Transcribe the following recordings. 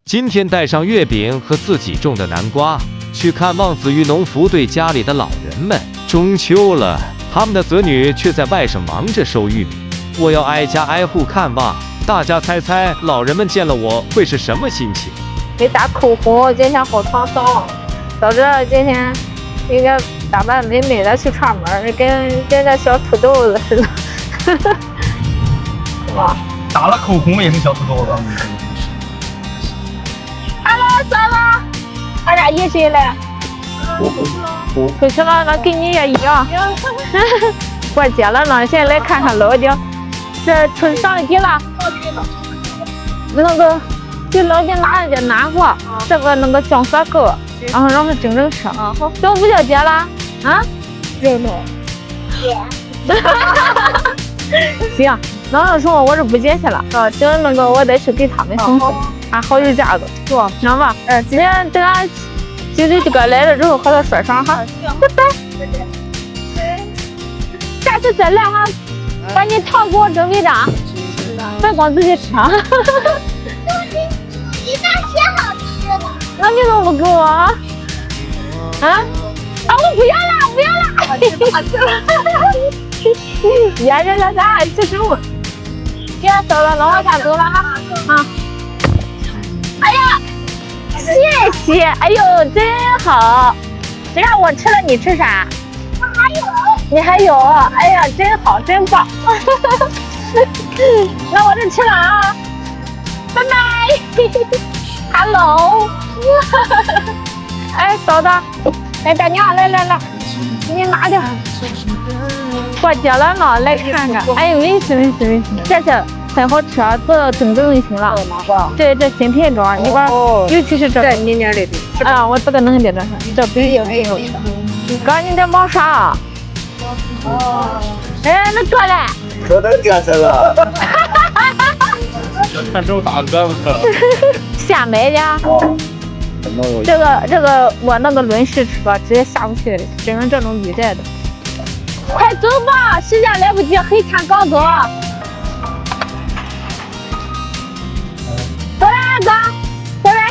今天带上月饼和自己种的南瓜，去看望子玉农福队家里的老人们。中秋了，他们的子女却在外省忙着收玉米。我要挨家挨户看望，大家猜猜，老人们见了我会是什么心情？没打口红，今天好沧桑，早知道今天应该打扮美美的去串门，跟这小土豆子似的，是吧？打了口红也是小土豆子。Hello， 嫂子，俺俩一起来。回去了，那跟你也一样。过节了呢，现在来看看老家。这春上地了。那个给老家拿了点南瓜，这个那个酱色糕，然后让他蒸吃。好，这不叫节了啊？热闹。行，那时候我是不接去了。等那个我再去给他们送送。啊，好有架子，是吧？行吧。今天等俺就是这个来了之后和他说声哈，拜拜。下次再来哈，把你糖给我准备着，别光自己吃。你那些好吃的，那你怎么不给我啊？我不要了，不要了。好吃了。别人了，咱还吃什么？行，走了，那我先走了哈。啊。哎呀，谢谢！哎呦，真好！谁让我吃了，你吃啥？我还有。你还有？哎呀，真好，真棒！那我就吃了啊！拜拜 ！Hello！ 哎，嫂子，来大娘，来，你拿点。过节了呢，来看看。哎，没事，谢谢。很好吃，做到正就行了。这新品种，里边尤其是这你那里的啊，我这个能给这这饼也很好吃。哥，你在忙啥？哎，那哥嘞？哥都电视了。看这么大个子。现买的。这个我那个轮式车直接下不去的，只能这种履带的。快走吧，时间来不及，黑天刚走。走啦，哥，拜拜。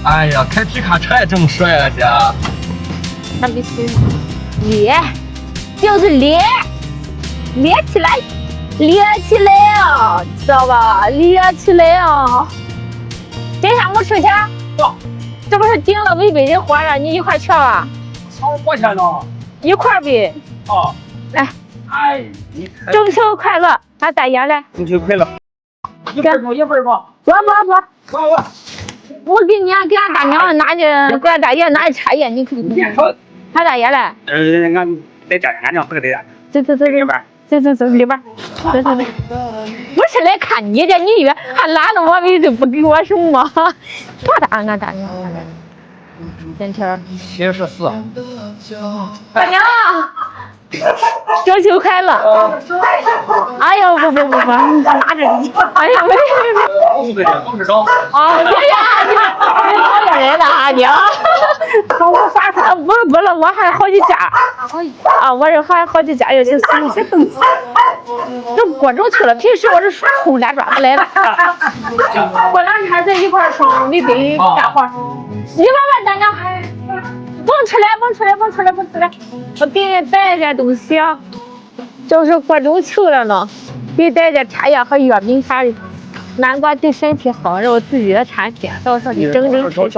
哎呀，开皮卡车也这么帅啊，姐！那必须咧，就是咧起来，咧起来啊，知道吧？咧起来啊！今天没出去？这不是订了违背的货让你一块去吧？多少钱呢？一块呗。哦，来，哎，中秋快乐！俺大爷来。中秋快乐！一份不？不。我给俺大娘拿的，给俺大爷拿的茶叶，你可以。俺大爷来。俺在家，俺娘不给在家。走里边。走里边。走。我是来看你的，你以为还拦着我们就不给我什么？多大俺大娘？今天74。大娘，中秋快乐！哎呦不，拿着你。哎呀没。啊，哎呀，你讨厌人了啊你！我啥事？不了，我还好几家。啊，我这还好几家有些东西。这过周去了，平时我是冲俩爪子来的。过两天在一块儿冲，你得干活。你慢慢大娘还。甭出来！我给你带点东西啊，就是过中秋了呢，给你带点茶叶和月饼啥的。南瓜对身体好，是我自己的产品，到时候你整。走。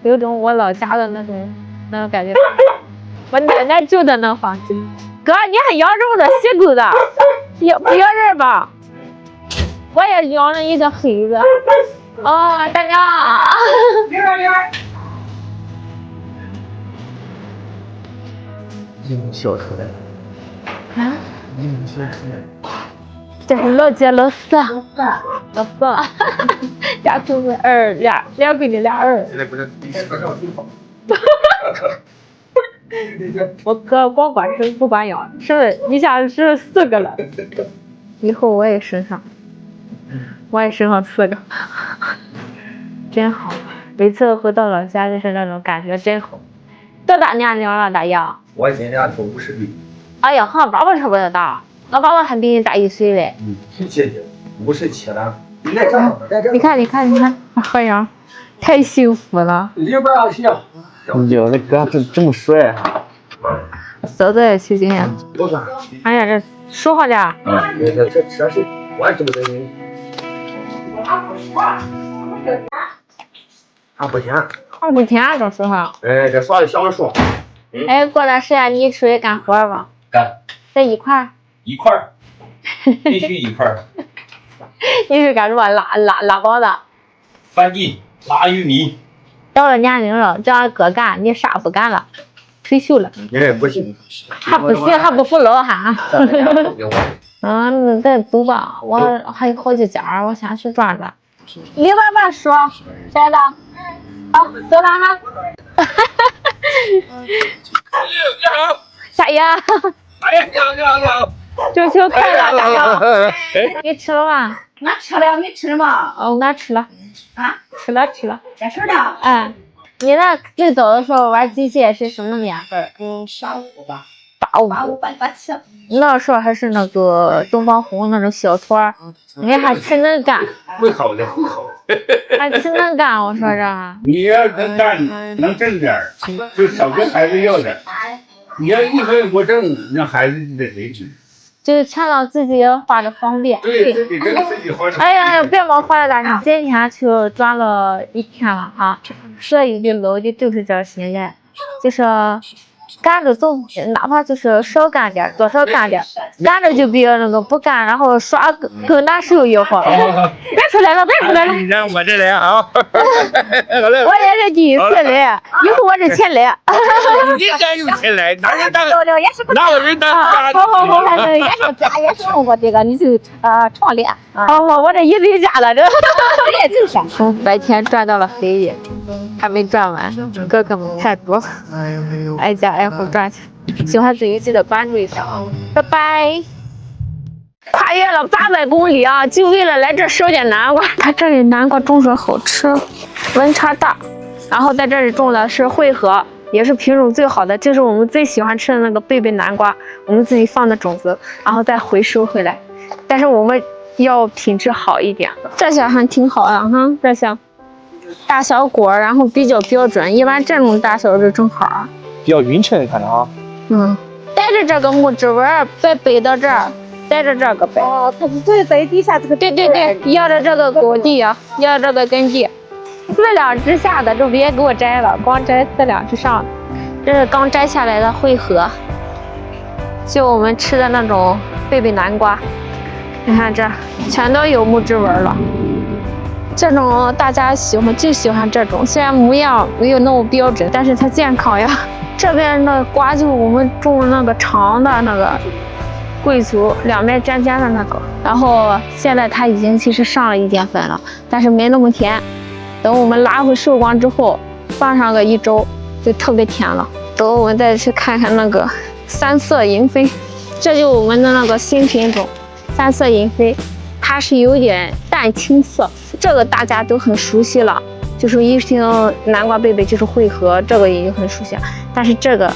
有种我老家的那种感觉。我奶奶住的那房子。哥，你还养肉的、洗狗的，不要人吧？我也养了一个黑的。哦，大娘。里边。笑出来。啊？这是老姐老四。老四。俩孙子儿，俩闺女俩儿。现在不是我哥光管生不管养，生了一下子生了4个了。以后我也生上4个，真好。每次回到老家就是那种感觉真好。多大年龄了，大爷？我今年都50岁。哎呀，好像爸爸差不多大。老爸我还比你大1岁嘞。姐姐57了，你来这儿，来这儿。你看，好样，太幸福了。里边儿行。哟，那哥这么帅啊！嫂子也去今天。我看。哎呀，这说好点。这车是我这么的人。还不甜。还不甜，这时候。哎，这啥也想着说。哎，过段时间你出去干活吧？干。在一块儿。一块儿。必须一块儿。你是干什么？拉包的。翻地拉玉米。到了年龄了，叫俺哥干，你啥不干了？退休了。哎，不行。还不行，还不服老哈。嗯，再走吧，我还有好几家，我先去转转。你慢慢说，亲爱的。好，走了哈。下呀。哎呀，娘！中秋快乐，大娘。你吃了吗？俺吃了，你吃了吗？哦，俺吃了。啊？吃了。在吃呢。哎，你那最早的时候玩机械是什么年份？85吧。 85、87。那时候还是那个东方红那种小团儿，你还真能干。会好的，会好。还真能干，我说这。你要能干，能挣点儿，就少给孩子要点儿。你要一分不挣，那孩子就得没吃。就是钱到自己花的方便。对，自己跟自己花的。哎呀，别往花了大上。今天去转了1天了哈，所有的老的都是这心眼，就是干着走，哪怕就是少干点，多少干点，干着就比那个不干，然后耍更难受一会儿。别出来了，你让我这来啊！我也是第一次来，以后我是前来。你还有钱来？哪有人当？也是不。哪有人当？好，也是咱也是用过这个，你就创立。好，我这一堆家了，这。也就是。白天转到了黑夜，还没转完，哥哥们太多了，挨家挨户转去。喜欢这个记得关注一下，拜拜。跨越了800公里啊，就为了来这收点南瓜。它这里南瓜种着好吃，温差大。然后在这里种的是汇合，也是品种最好的，就是我们最喜欢吃的那个贝贝南瓜，我们自己放的种子，然后再回收回来。但是我们要品质好一点的，这些还挺好的哈，这些大小果，然后比较标准，一般这种大小就正好。比较匀称，看着啊。带着这个木质纹背到这儿，带着这个背。哦，它是对在底下这个。对，要着这个果地啊，要这个根地。4两之下的就别给我摘了，光摘4两之上。这是刚摘下来的汇合，就我们吃的那种贝贝南瓜。你看这全都有木质纹了，这种大家就喜欢这种，虽然模样没有那么标准，但是它健康呀。这边的瓜就我们种的那个长的那个贵族两面尖尖的那个，然后现在它已经其实上了1点粉了，但是没那么甜。等我们拉回收光之后，放上个1周就特别甜了。等我们再去看看那个3色银飞，这就我们的那个新品种3色银飞，它是有点淡青色，这个大家都很熟悉了。就是一听南瓜贝贝就是汇合，这个也就很熟悉，但是这个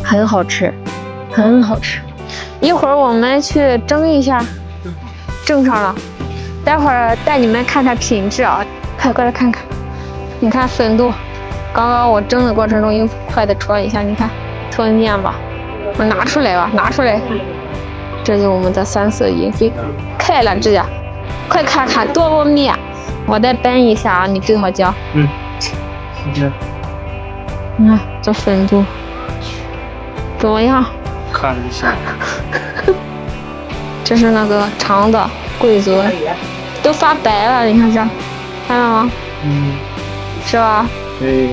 很好吃，很好吃。一会儿我们去蒸一下，蒸上了，待会儿带你们看看品质啊，快过来看看，你看粉度，刚刚我蒸的过程中用筷子戳一下，你看脱面吧，我拿出来吧，拿出来，这就是我们的3色银飞，开了指甲，快看看多不面。我再焖一下啊，你对好椒。你看这粉度怎么样？看着像。这是那个长的贵族，都发白了，你看这，看到吗？是吧？对。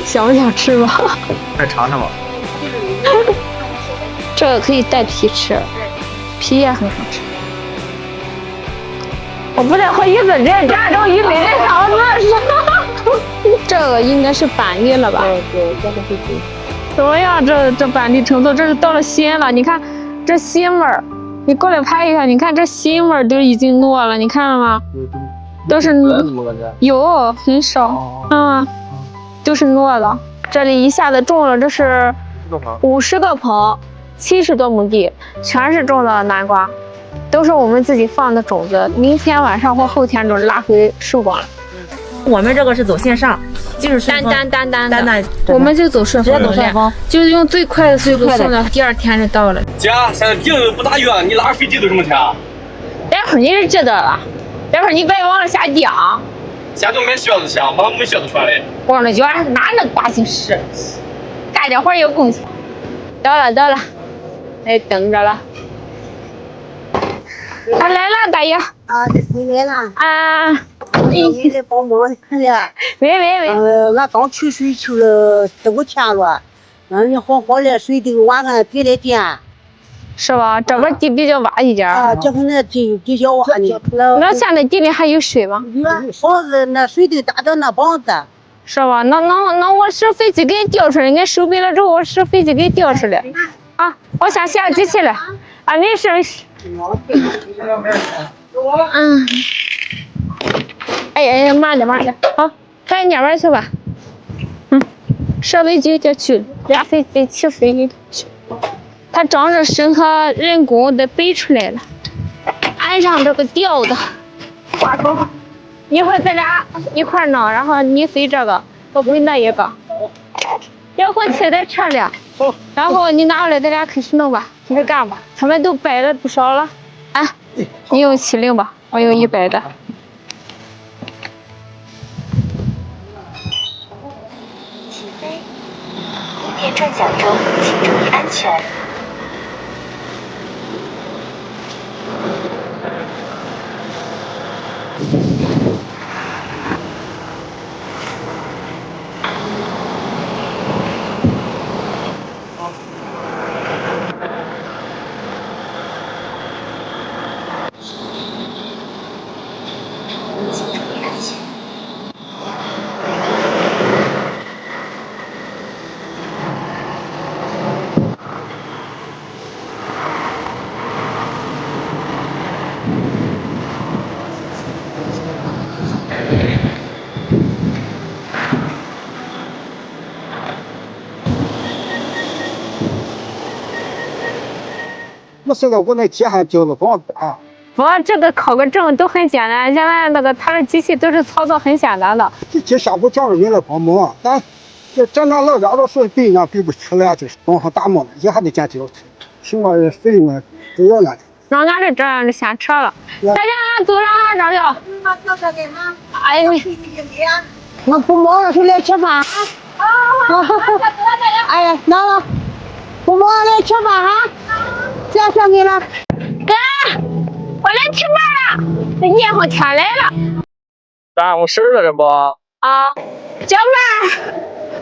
想不想吃吧？再尝尝吧。这个可以带皮吃，皮也很好吃。我不太好意思，人家都100人上子，这个应该是板栗了吧？对，这个是对。怎么样？这板栗程度，这是到了心了。你看这心味儿，你过来拍一下，你看这心味儿都已经糯了，你看了吗？都是有很少，都是糯的。这里一下子种了，这是50个棚， 70多亩地，全是种的南瓜，都是我们自己放的种子，明天晚上或后天就拉回收光了。我们这个是走线上，就是顺丰单，我们就走顺丰冷链，就是用最快的速度送到第2天就到了。姐，现在地不大远，你拉个飞机都什么钱？待会儿你是知道了，待会儿你别忘了下地啊。下就没靴子钱，我没靴子穿嘞。光着脚哪能挂进是？干点活有贡献。到了，来等着了。他来了，大爷。啊，你来了。啊。你来帮忙看的。喂。俺刚取水取了4、5天了，你好的水都晚上别来点。是吧？这边地比较洼一点。啊，这个那地比较洼呢。那现在地里还有水吗？房子那水都打到那房子。是吧？那我使飞机给你调出来，你收没了之后，我使飞机给你调出来。啊，我先下机器了。啊，没事。嗯。哎，慢点。好，赶紧那边去吧。设备就得去，俩飞机起飞里头去。它装着绳和人工的背出来了，安上这个吊的挂钩，一会儿咱俩一块弄，然后你飞这个，我飞那一个，遥控器在车里，然后你拿过来，咱俩开始弄吧，开始干吧。他们都摆了不少了，啊，你用70吧，我用100的。起飞，地面转向中，请注意安全。那现在我那街还交了房子啊。不，这个考个证都很简单，现在那个他的机器都是操作很简单的。这街下午叫人来帮忙，咱那老家的水费呢给不起来，就是往上打磨，也还得减交，起码费用不要了。让俺是这样的先撤了，大家走上张表。哎，我不忙了，就来吃饭。哎呀，那了，不忙来吃饭哈。谢谢你了。哥，我来吃饭了，这热乎天来了。耽误事了这不？啊，小妹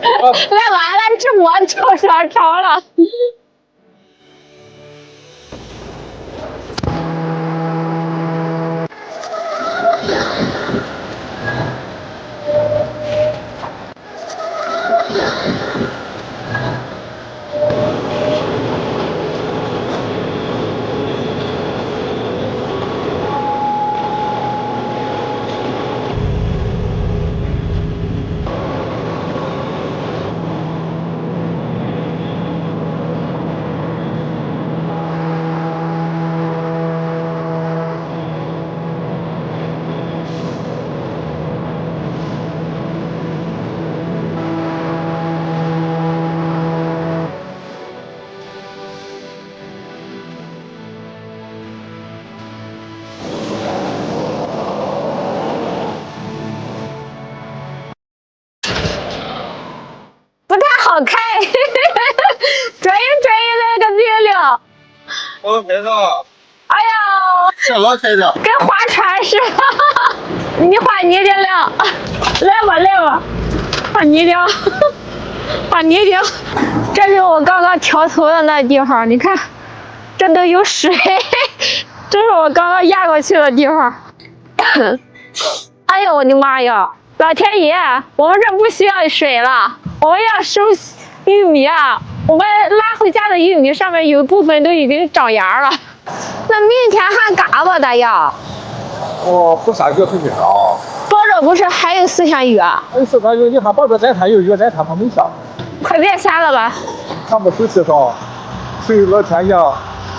儿，来吧，俺直播就上场了。好开，专业的个月亮。我拍照。哎呀，这我拍的。跟划船似的。你画你的了，来吧，画你的，画你的。这是我刚刚挑头的那地方，你看，这都有水，这是我刚刚压过去的地方。哎呦我的妈呀！老天爷，我们这不需要水了，我们要收玉米啊！我们拉回家的玉米上面有一部分都已经长芽了。那明天还嘎吧，大爷？哦，不下雨很少。这不是还有4天雨啊？4天雨，你看旁边咱还有雨，咱他没下。快别下了吧！看不出去少。所以老天爷，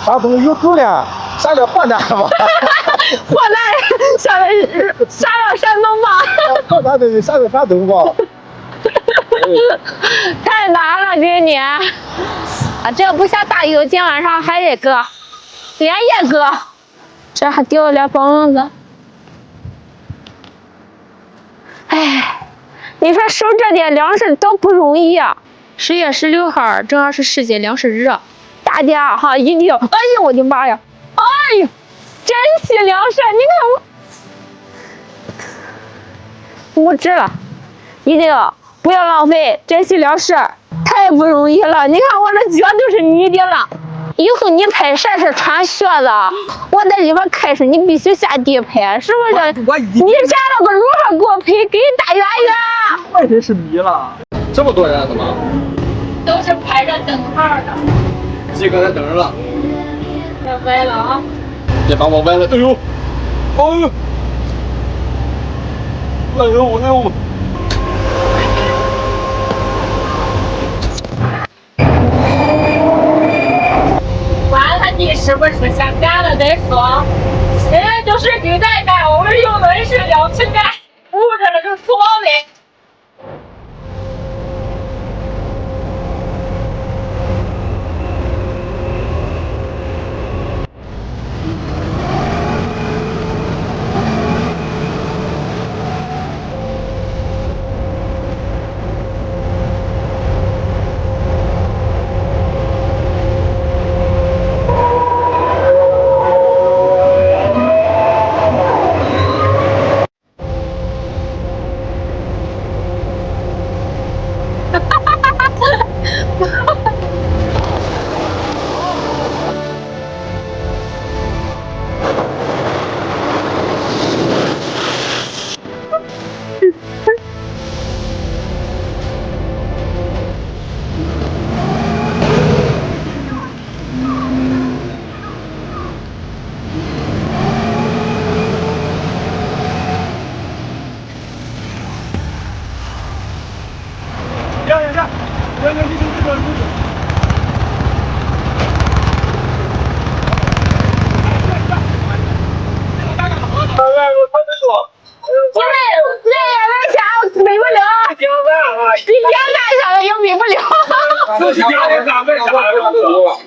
山东有狗了，上了河南吧？河南上了山东吧？河南的上了山东吧？太难了，今年啊，这不下大雨，今晚上还得割，连夜割，这还掉了俩崩子。哎，你说收这点粮食都不容易啊！10月16号正好是世界粮食日，大家哈一定，哎呀我的妈呀，哎呀，珍惜粮食，你看我物质了，一定不要浪费，珍惜粮食，太不容易了。你看我这脚都是泥的了，以后你拍摄是穿靴子，我在里边开始，你必须下地拍，是不是？你下了个如何给我拍？给大圆圆。我真是迷了，这么多人怎么？都是排着等号的。这刚才等着了。别歪了啊！别把我歪了！哎呦，哎呦，哎呦，哎呦！管他你是不是想干了再说，人家就是给咱干，我们用的是2次干，物质了就错呗。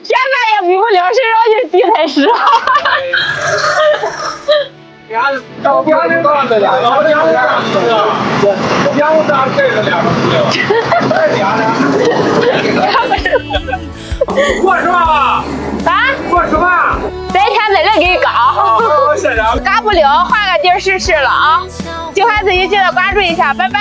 现在也比不了，谁让你地太实了？老娘的干的了，老娘的干的了，娘咋这个两个这俩呢？过是吧？啊？过是吧？再天再来给你搞，搞不了，换个地儿试试了啊！喜欢自己记得关注一下，拜拜。